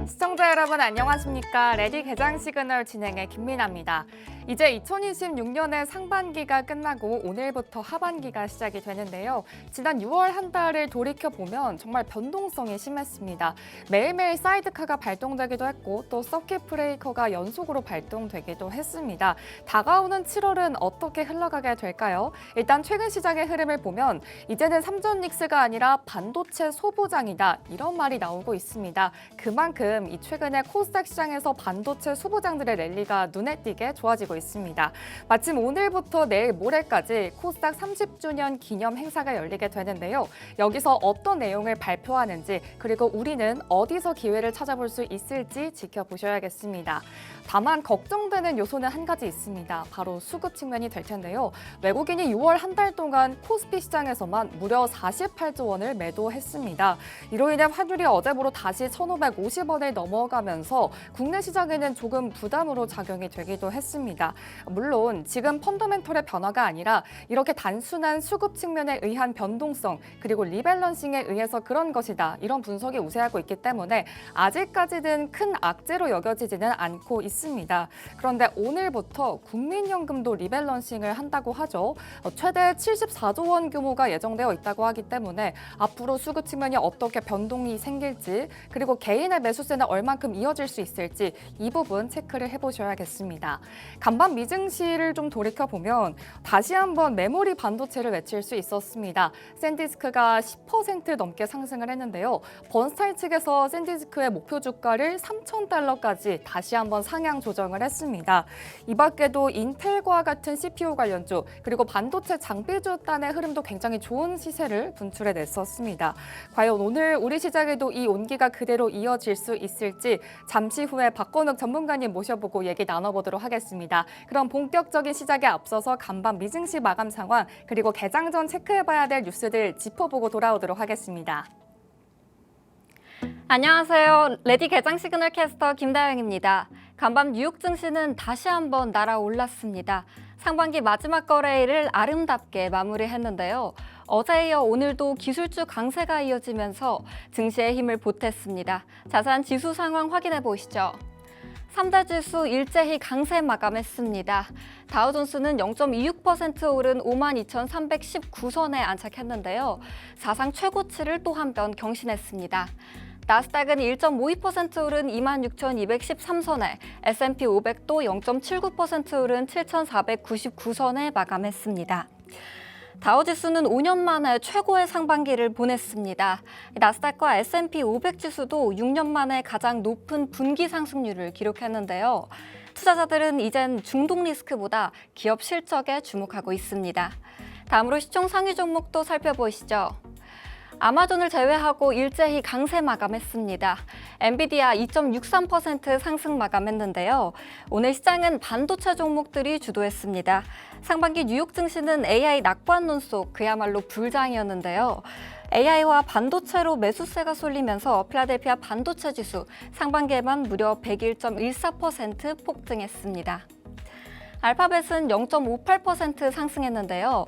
시청자 여러분 안녕하십니까? 레디 개장 시그널 진행의 김민아입니다. 이제 2026년의 상반기가 끝나고 오늘부터 하반기가 시작이 되는데요. 지난 6월 한 달을 돌이켜보면 정말 변동성이 심했습니다. 매일매일 사이드카가 발동되기도 했고 또 서킷 브레이커가 연속으로 발동되기도 했습니다. 다가오는 7월은 어떻게 흘러가게 될까요? 일단 최근 시장의 흐름을 보면 이제는 삼전 닉스가 아니라 반도체 소부장이다 이런 말이 나오고 있습니다. 그만큼 이 최근에 코스닥 시장에서 반도체 소부장들의 랠리가 눈에 띄게 좋아지고 있습니다. 마침 오늘부터 내일 모레까지 코스닥 30주년 기념 행사가 열리게 되는데요. 여기서 어떤 내용을 발표하는지 그리고 우리는 어디서 기회를 찾아볼 수 있을지 지켜보셔야겠습니다. 다만 걱정되는 요소는 한 가지 있습니다. 바로 수급 측면이 될 텐데요. 외국인이 6월 한 달 동안 코스피 시장에서만 무려 48조 원을 매도했습니다. 이로 인해 환율이 어제보로 다시 1,550원을 넘어가면서 국내 시장에는 조금 부담으로 작용이 되기도 했습니다. 물론 지금 펀더멘털의 변화가 아니라 이렇게 단순한 수급 측면에 의한 변동성 그리고 리밸런싱에 의해서 그런 것이다. 이런 분석이 우세하고 있기 때문에 아직까지는 큰 악재로 여겨지지는 않고 있습니다. 그런데 오늘부터 국민연금도 리밸런싱을 한다고 하죠. 최대 74조 원 규모가 예정되어 있다고 하기 때문에 앞으로 수급 측면이 어떻게 변동이 생길지 그리고 개인의 매수세는 얼만큼 이어질 수 있을지 이 부분 체크를 해보셔야겠습니다. 간밤 미증시를 좀 돌이켜보면 다시 한번 메모리 반도체를 외칠 수 있었습니다. 샌디스크가 10% 넘게 상승을 했는데요. 번스타일 측에서 샌디스크의 목표 주가를 3,000달러까지 다시 한번 상향 조정을 했습니다. 이 밖에도 인텔과 같은 CPU 관련주 그리고 반도체 장비주 단의 흐름도 굉장히 좋은 시세를 분출해냈었습니다. 과연 오늘 우리 시장에도 이 온기가 그대로 이어질 수 있을지 잠시 후에 박건욱 전문가님 모셔보고 얘기 나눠보도록 하겠습니다. 그럼 본격적인 시작에 앞서서 간밤 미증시 마감 상황 그리고 개장 전 체크해봐야 될 뉴스들 짚어보고 돌아오도록 하겠습니다. 안녕하세요. 레디 개장 시그널 캐스터 김다영입니다. 간밤 뉴욕 증시는 다시 한번 날아올랐습니다. 상반기 마지막 거래일을 아름답게 마무리했는데요. 어제에 이어 오늘도 기술주 강세가 이어지면서 증시에 힘을 보탰습니다. 자세한 지수 상황 확인해 보시죠. 3대 지수 일제히 강세 마감했습니다. 다우존스는 0.26% 오른 52,319선에 안착했는데요. 사상 최고치를 또 한 번 경신했습니다. 나스닥은 1.52% 오른 26,213선에, S&P 500도 0.79% 오른 7,499선에 마감했습니다. 다우지수는 5년 만에 최고의 상반기를 보냈습니다. 나스닥과 S&P 500 지수도 6년 만에 가장 높은 분기 상승률을 기록했는데요. 투자자들은 이젠 중동 리스크보다 기업 실적에 주목하고 있습니다. 다음으로 시총 상위 종목도 살펴보시죠. 아마존을 제외하고 일제히 강세 마감했습니다. 엔비디아 2.63% 상승 마감했는데요. 오늘 시장은 반도체 종목들이 주도했습니다. 상반기 뉴욕 증시는 AI 낙관 논속 그야말로 불장이었는데요. AI와 반도체로 매수세가 쏠리면서 필라델피아 반도체 지수 상반기에만 무려 101.14% 폭등했습니다. 알파벳은 0.58% 상승했는데요.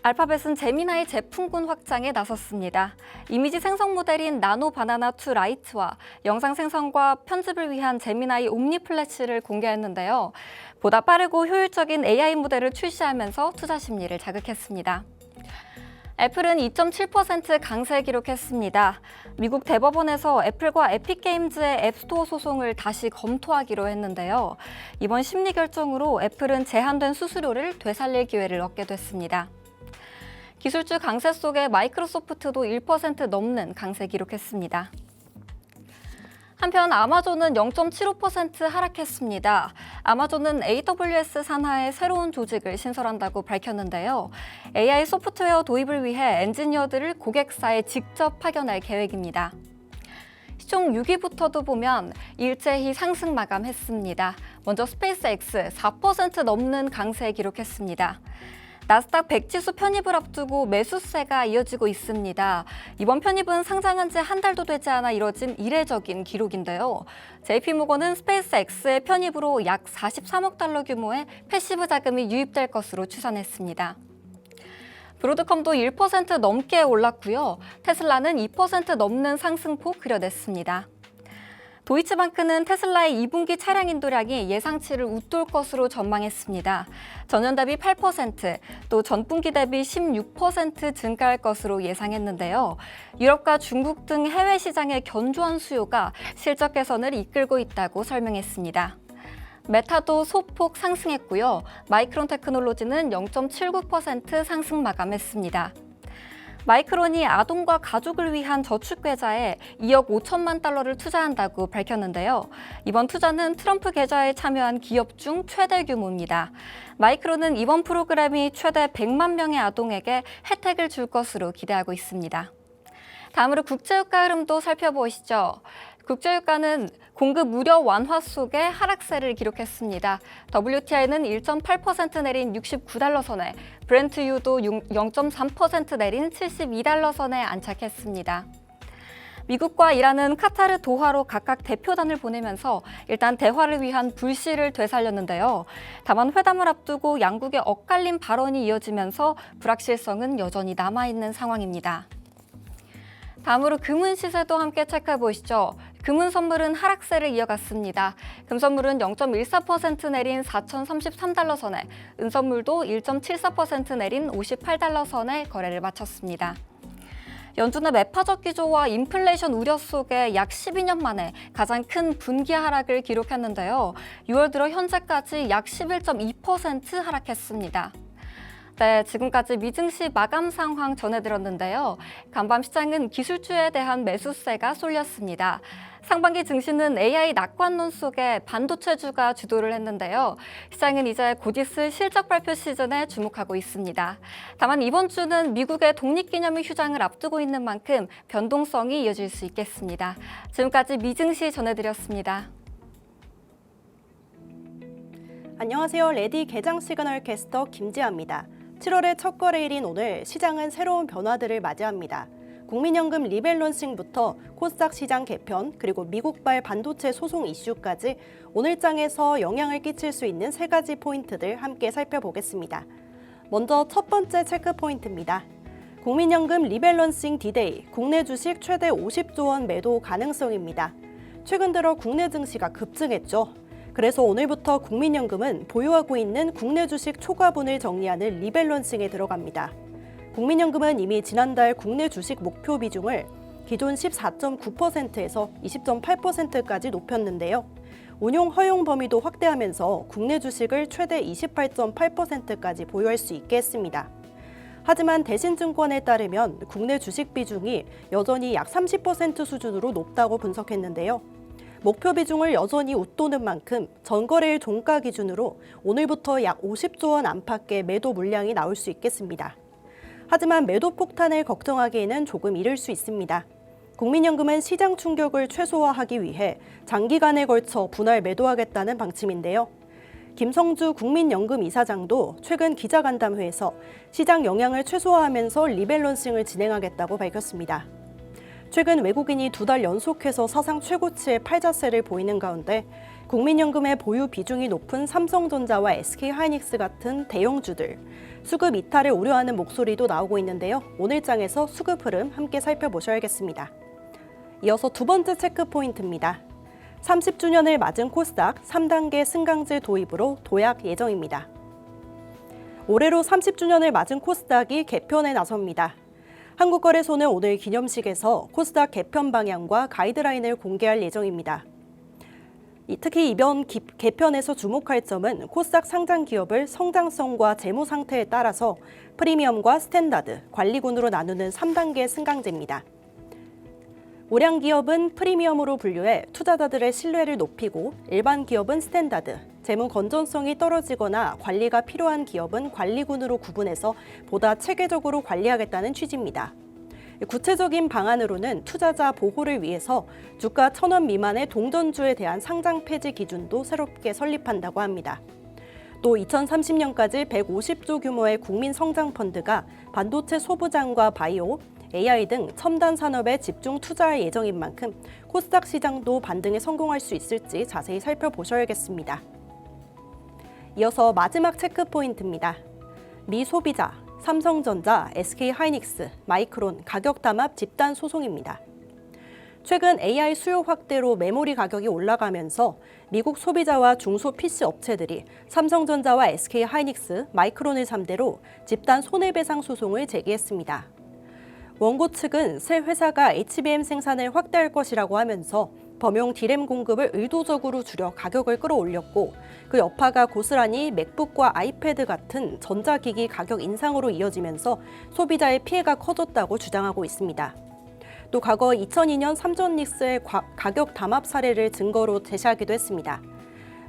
알파벳은 제미나이 제품군 확장에 나섰습니다. 이미지 생성 모델인 나노 바나나 2 라이트와 영상 생성과 편집을 위한 제미나이 옴니 플래시를 공개했는데요. 보다 빠르고 효율적인 AI 모델을 출시하면서 투자 심리를 자극했습니다. 애플은 2.7% 강세 기록했습니다. 미국 대법원에서 애플과 에픽게임즈의 앱스토어 소송을 다시 검토하기로 했는데요. 이번 심리 결정으로 애플은 제한된 수수료를 되살릴 기회를 얻게 됐습니다. 기술주 강세 속에 마이크로소프트도 1% 넘는 강세 기록했습니다. 한편 아마존은 0.75% 하락했습니다. 아마존은 AWS 산하의 새로운 조직을 신설한다고 밝혔는데요. AI 소프트웨어 도입을 위해 엔지니어들을 고객사에 직접 파견할 계획입니다. 시총 6위부터도 보면 일제히 상승 마감했습니다. 먼저 스페이스X 4% 넘는 강세 기록했습니다. 나스닥 100 지수 편입을 앞두고 매수세가 이어지고 있습니다. 이번 편입은 상장한 지 한 달도 되지 않아 이뤄진 이례적인 기록인데요. JP모건은 스페이스X의 편입으로 약 43억 달러 규모의 패시브 자금이 유입될 것으로 추산했습니다. 브로드컴도 1% 넘게 올랐고요. 테슬라는 2% 넘는 상승폭 그려냈습니다. 도이치방크는 테슬라의 2분기 차량 인도량이 예상치를 웃돌 것으로 전망했습니다. 전년 대비 8%, 또 전분기 대비 16% 증가할 것으로 예상했는데요. 유럽과 중국 등 해외 시장의 견조한 수요가 실적 개선을 이끌고 있다고 설명했습니다. 메타도 소폭 상승했고요. 마이크론 테크놀로지는 0.79% 상승 마감했습니다. 마이크론이 아동과 가족을 위한 저축계좌에 2억 5천만 달러를 투자한다고 밝혔는데요. 이번 투자는 트럼프 계좌에 참여한 기업 중 최대 규모입니다. 마이크론은 이번 프로그램이 최대 100만 명의 아동에게 혜택을 줄 것으로 기대하고 있습니다. 다음으로 국제유가 흐름도 살펴보시죠. 국제유가는 공급 우려 완화 속에 하락세를 기록했습니다. WTI는 1.8% 내린 69달러 선에, 브렌트유도 0.3% 내린 72달러 선에 안착했습니다. 미국과 이란은 카타르 도하로 각각 대표단을 보내면서 일단 대화를 위한 불씨를 되살렸는데요. 다만 회담을 앞두고 양국의 엇갈린 발언이 이어지면서 불확실성은 여전히 남아있는 상황입니다. 다음으로 금은 시세도 함께 체크해 보시죠. 금은 선물은 하락세를 이어갔습니다. 금 선물은 0.14% 내린 4,033달러 선에, 은 선물도 1.74% 내린 58달러 선에 거래를 마쳤습니다. 연준의 매파적 기조와 인플레이션 우려 속에 약 12년 만에 가장 큰 분기 하락을 기록했는데요. 6월 들어 현재까지 약 11.2% 하락했습니다. 네, 지금까지 미증시 마감 상황 전해드렸는데요. 간밤 시장은 기술주에 대한 매수세가 쏠렸습니다. 상반기 증시는 AI 낙관론 속에 반도체주가 주도를 했는데요. 시장은 이제 곧 있을 실적 발표 시즌에 주목하고 있습니다. 다만 이번 주는 미국의 독립기념일 휴장을 앞두고 있는 만큼 변동성이 이어질 수 있겠습니다. 지금까지 미증시 전해드렸습니다. 안녕하세요. 레디 개장 시그널 캐스터 김지아입니다. 7월의 첫 거래일인 오늘 시장은 새로운 변화들을 맞이합니다. 국민연금 리밸런싱부터 코스닥 시장 개편, 그리고 미국발 반도체 소송 이슈까지 오늘 장에서 영향을 끼칠 수 있는 세 가지 포인트들 함께 살펴보겠습니다. 먼저 첫 번째 체크 포인트입니다. 국민연금 리밸런싱 디데이, 국내 주식 최대 50조 원 매도 가능성입니다. 최근 들어 국내 증시가 급증했죠. 그래서 오늘부터 국민연금은 보유하고 있는 국내 주식 초과분을 정리하는 리밸런싱에 들어갑니다. 국민연금은 이미 지난달 국내 주식 목표 비중을 기존 14.9%에서 20.8%까지 높였는데요. 운용 허용 범위도 확대하면서 국내 주식을 최대 28.8%까지 보유할 수 있게 했습니다. 하지만 대신증권에 따르면 국내 주식 비중이 여전히 약 30% 수준으로 높다고 분석했는데요. 목표 비중을 여전히 웃도는 만큼 전거래일 종가 기준으로 오늘부터 약 50조 원 안팎의 매도 물량이 나올 수 있겠습니다. 하지만 매도 폭탄을 걱정하기에는 조금 이를 수 있습니다. 국민연금은 시장 충격을 최소화하기 위해 장기간에 걸쳐 분할 매도하겠다는 방침인데요. 김성주 국민연금 이사장도 최근 기자간담회에서 시장 영향을 최소화하면서 리밸런싱을 진행하겠다고 밝혔습니다. 최근 외국인이 2달 연속해서 사상 최고치의 팔자세를 보이는 가운데 국민연금의 보유 비중이 높은 삼성전자와 SK하이닉스 같은 대형주들, 수급 이탈을 우려하는 목소리도 나오고 있는데요. 오늘 장에서 수급 흐름 함께 살펴보셔야겠습니다. 이어서 두 번째 체크 포인트입니다. 30주년을 맞은 코스닥 3단계 승강제 도입으로 도약 예정입니다. 올해로 30주년을 맞은 코스닥이 개편에 나섭니다. 한국거래소는 오늘 기념식에서 코스닥 개편 방향과 가이드라인을 공개할 예정입니다. 특히 이번 개편에서 주목할 점은 코스닥 상장 기업을 성장성과 재무 상태에 따라서 프리미엄과 스탠다드, 관리군으로 나누는 3단계 승강제입니다. 우량 기업은 프리미엄으로 분류해 투자자들의 신뢰를 높이고 일반 기업은 스탠다드, 재무 건전성이 떨어지거나 관리가 필요한 기업은 관리군으로 구분해서 보다 체계적으로 관리하겠다는 취지입니다. 구체적인 방안으로는 투자자 보호를 위해서 주가 1,000원 미만의 동전주에 대한 상장 폐지 기준도 새롭게 설립한다고 합니다. 또 2030년까지 150조 규모의 국민 성장 펀드가 반도체 소부장과 바이오, AI 등 첨단 산업에 집중 투자할 예정인 만큼 코스닥 시장도 반등에 성공할 수 있을지 자세히 살펴보셔야겠습니다. 이어서 마지막 체크 포인트입니다. 미 소비자, 삼성전자, SK하이닉스, 마이크론 가격 담합 집단 소송입니다. 최근 AI 수요 확대로 메모리 가격이 올라가면서 미국 소비자와 중소 PC 업체들이 삼성전자와 SK하이닉스, 마이크론을 상대로 집단 손해배상 소송을 제기했습니다. 원고 측은 새 회사가 HBM 생산을 확대할 것이라고 하면서 범용 D램 공급을 의도적으로 줄여 가격을 끌어올렸고 그 여파가 고스란히 맥북과 아이패드 같은 전자기기 가격 인상으로 이어지면서 소비자의 피해가 커졌다고 주장하고 있습니다. 또 과거 2002년 삼전닉스의 가격 담합 사례를 증거로 제시하기도 했습니다.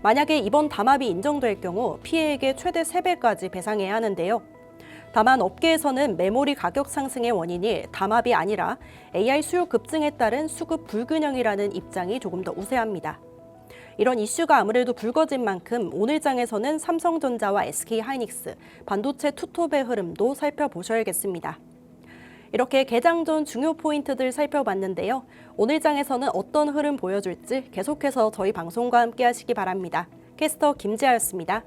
만약에 이번 담합이 인정될 경우 피해액의 최대 3배까지 배상해야 하는데요. 다만 업계에서는 메모리 가격 상승의 원인이 담합이 아니라 AI 수요 급증에 따른 수급 불균형이라는 입장이 조금 더 우세합니다. 이런 이슈가 아무래도 불거진 만큼 오늘 장에서는 삼성전자와 SK하이닉스, 반도체 투톱의 흐름도 살펴보셔야겠습니다. 이렇게 개장 전 중요 포인트들 살펴봤는데요. 오늘 장에서는 어떤 흐름 보여줄지 계속해서 저희 방송과 함께 하시기 바랍니다. 캐스터 김지아였습니다.